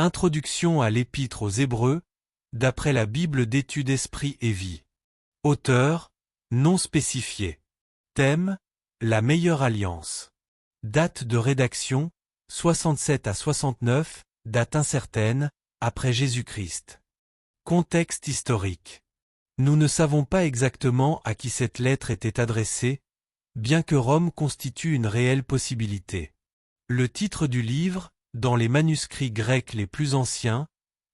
Introduction à l'Épître aux Hébreux, d'après la Bible d'études Esprit et Vie. Auteur, non spécifié. Thème, la meilleure alliance. Date de rédaction, 67 à 69, date incertaine, après Jésus-Christ. Contexte historique. Nous ne savons pas exactement à qui cette lettre était adressée, bien que Rome constitue une réelle possibilité. Le titre du livre, dans les manuscrits grecs les plus anciens,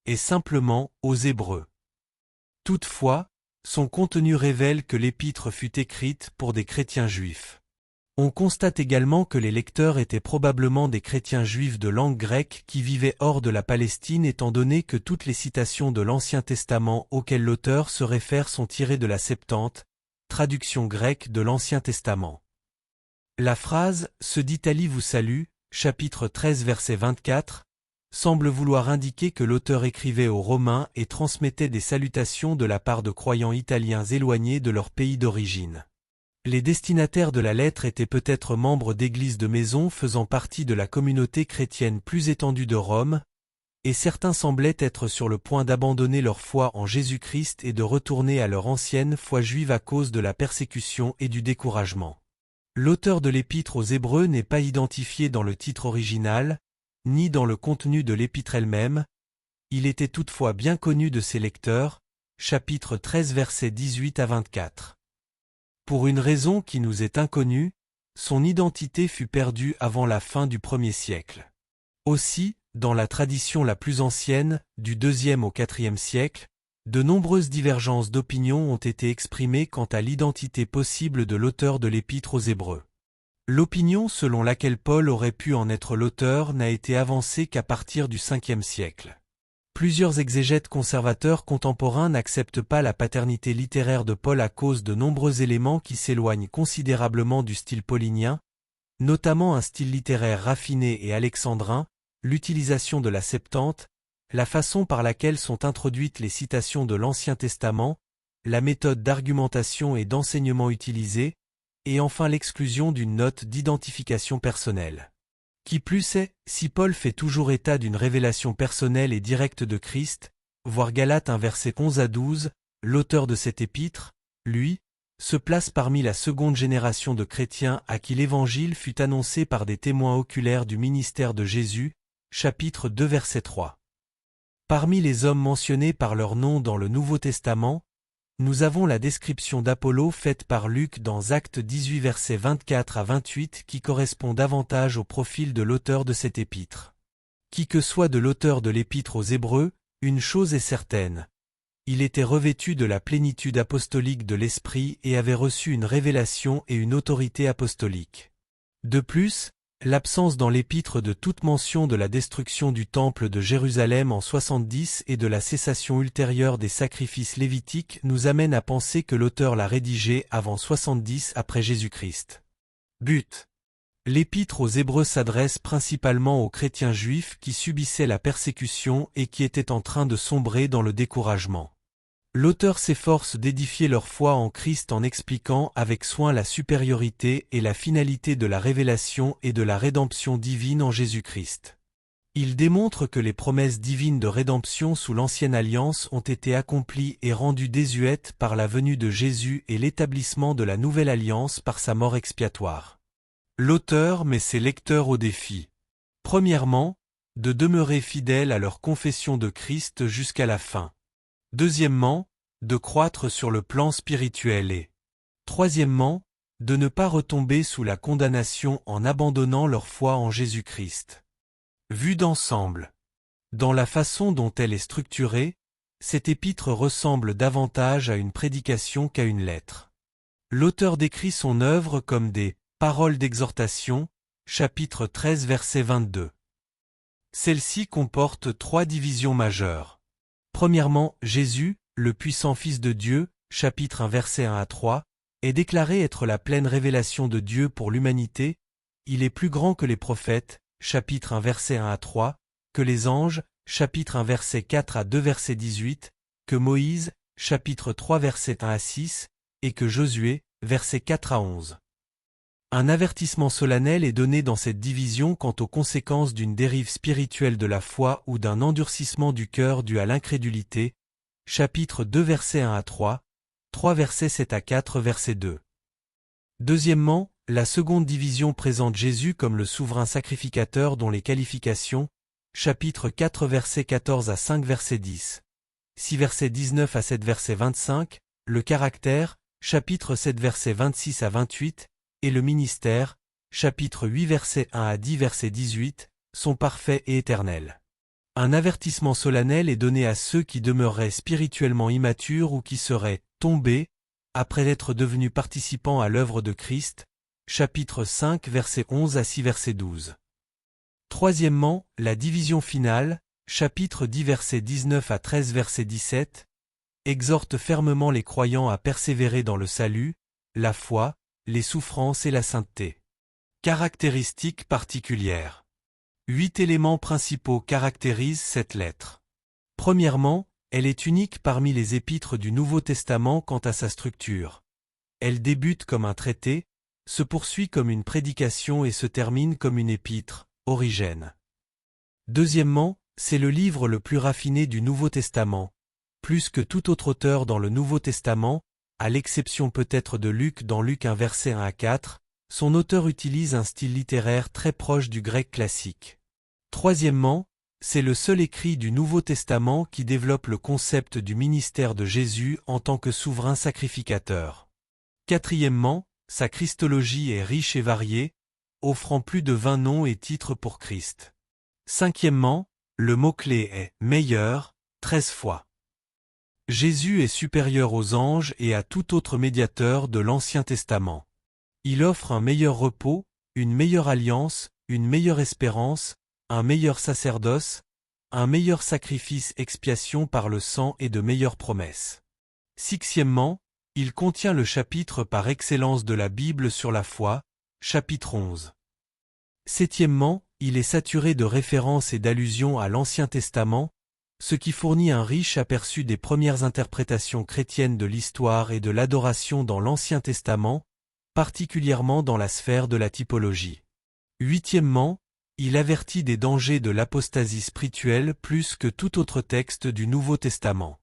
est simplement « aux Hébreux ». Toutefois, son contenu révèle que l'épître fut écrite pour des chrétiens juifs. On constate également que les lecteurs étaient probablement des chrétiens juifs de langue grecque qui vivaient hors de la Palestine étant donné que toutes les citations de l'Ancien Testament auxquelles l'auteur se réfère sont tirées de la Septante, traduction grecque de l'Ancien Testament. La phrase « Ce d'Italie vous salue », chapitre 13 verset 24, semble vouloir indiquer que l'auteur écrivait aux Romains et transmettait des salutations de la part de croyants italiens éloignés de leur pays d'origine. Les destinataires de la lettre étaient peut-être membres d'églises de maison faisant partie de la communauté chrétienne plus étendue de Rome, et certains semblaient être sur le point d'abandonner leur foi en Jésus-Christ et de retourner à leur ancienne foi juive à cause de la persécution et du découragement. L'auteur de l'épître aux Hébreux n'est pas identifié dans le titre original, ni dans le contenu de l'épître elle-même. Il était toutefois bien connu de ses lecteurs, chapitre 13 versets 18 à 24. Pour une raison qui nous est inconnue, son identité fut perdue avant la fin du 1er siècle. Aussi, dans la tradition la plus ancienne, du 2e au 4e siècle, de nombreuses divergences d'opinion ont été exprimées quant à l'identité possible de l'auteur de l'épître aux Hébreux. L'opinion selon laquelle Paul aurait pu en être l'auteur n'a été avancée qu'à partir du 5e siècle. Plusieurs exégètes conservateurs contemporains n'acceptent pas la paternité littéraire de Paul à cause de nombreux éléments qui s'éloignent considérablement du style paulinien, notamment un style littéraire raffiné et alexandrin, l'utilisation de la Septante, la façon par laquelle sont introduites les citations de l'Ancien Testament, la méthode d'argumentation et d'enseignement utilisée, et enfin l'exclusion d'une note d'identification personnelle. Qui plus est, si Paul fait toujours état d'une révélation personnelle et directe de Christ, voir Galates 1 verset 11 à 12, l'auteur de cette épître, lui, se place parmi la seconde génération de chrétiens à qui l'Évangile fut annoncé par des témoins oculaires du ministère de Jésus, chapitre 2 verset 3. Parmi les hommes mentionnés par leur nom dans le Nouveau Testament, nous avons la description d'Apollo faite par Luc dans Actes 18 versets 24 à 28 qui correspond davantage au profil de l'auteur de cette épître. Qui que soit de l'auteur de l'épître aux Hébreux, une chose est certaine. Il était revêtu de la plénitude apostolique de l'Esprit et avait reçu une révélation et une autorité apostolique. De plus, l'absence dans l'épître de toute mention de la destruction du temple de Jérusalem en 70 et de la cessation ultérieure des sacrifices lévitiques nous amène à penser que l'auteur l'a rédigé avant 70 après Jésus-Christ. But. L'épître aux Hébreux s'adresse principalement aux chrétiens juifs qui subissaient la persécution et qui étaient en train de sombrer dans le découragement. L'auteur s'efforce d'édifier leur foi en Christ en expliquant avec soin la supériorité et la finalité de la révélation et de la rédemption divine en Jésus-Christ. Il démontre que les promesses divines de rédemption sous l'Ancienne Alliance ont été accomplies et rendues désuètes par la venue de Jésus et l'établissement de la Nouvelle Alliance par sa mort expiatoire. L'auteur met ses lecteurs au défi. Premièrement, de demeurer fidèles à leur confession de Christ jusqu'à la fin. Deuxièmement, de croître sur le plan spirituel et, troisièmement, de ne pas retomber sous la condamnation en abandonnant leur foi en Jésus-Christ. Vue d'ensemble. Dans la façon dont elle est structurée, cette épître ressemble davantage à une prédication qu'à une lettre. L'auteur décrit son œuvre comme des « paroles d'exhortation », chapitre 13 verset 22. Celle-ci comporte 3 divisions majeures. Premièrement, Jésus, le puissant Fils de Dieu, chapitre 1 verset 1 à 3, est déclaré être la pleine révélation de Dieu pour l'humanité, il est plus grand que les prophètes, chapitre 1 verset 1 à 3, que les anges, chapitre 1 verset 4 à 2 verset 18, que Moïse, chapitre 3 verset 1 à 6, et que Josué, verset 4 à 11. Un avertissement solennel est donné dans cette division quant aux conséquences d'une dérive spirituelle de la foi ou d'un endurcissement du cœur dû à l'incrédulité. Chapitre 2 versets 1 à 3, 3 versets 7 à 4 verset 2. Deuxièmement, la seconde division présente Jésus comme le souverain sacrificateur dont les qualifications, chapitre 4 versets 14 à 5 verset 10, 6 versets 19 à 7 verset 25, le caractère, chapitre 7 versets 26 à 28, et le ministère, chapitre 8 versets 1 à 10 verset 18, sont parfaits et éternels. Un avertissement solennel est donné à ceux qui demeureraient spirituellement immatures ou qui seraient tombés, après être devenus participants à l'œuvre de Christ, chapitre 5 versets 11 à 6 verset 12. Troisièmement, la division finale, chapitre 10 versets 19 à 13 verset 17, exhorte fermement les croyants à persévérer dans le salut, la foi, les souffrances et la sainteté. Caractéristiques particulières. 8 éléments principaux caractérisent cette lettre. Premièrement, elle est unique parmi les épîtres du Nouveau Testament quant à sa structure. Elle débute comme un traité, se poursuit comme une prédication et se termine comme une épître, Origène. Deuxièmement, c'est le livre le plus raffiné du Nouveau Testament. Plus que tout autre auteur dans le Nouveau Testament, à l'exception peut-être de Luc dans Luc 1 verset 1 à 4, son auteur utilise un style littéraire très proche du grec classique. Troisièmement, c'est le seul écrit du Nouveau Testament qui développe le concept du ministère de Jésus en tant que souverain sacrificateur. Quatrièmement, sa christologie est riche et variée, offrant plus de 20 noms et titres pour Christ. Cinquièmement, le mot-clé est « meilleur » 13 fois. Jésus est supérieur aux anges et à tout autre médiateur de l'Ancien Testament. Il offre un meilleur repos, une meilleure alliance, une meilleure espérance, un meilleur sacerdoce, un meilleur sacrifice expiation par le sang et de meilleures promesses. Sixièmement, il contient le chapitre par excellence de la Bible sur la foi, chapitre 11. Septièmement, il est saturé de références et d'allusions à l'Ancien Testament, ce qui fournit un riche aperçu des premières interprétations chrétiennes de l'histoire et de l'adoration dans l'Ancien Testament, particulièrement dans la sphère de la typologie. Huitièmement, il avertit des dangers de l'apostasie spirituelle plus que tout autre texte du Nouveau Testament.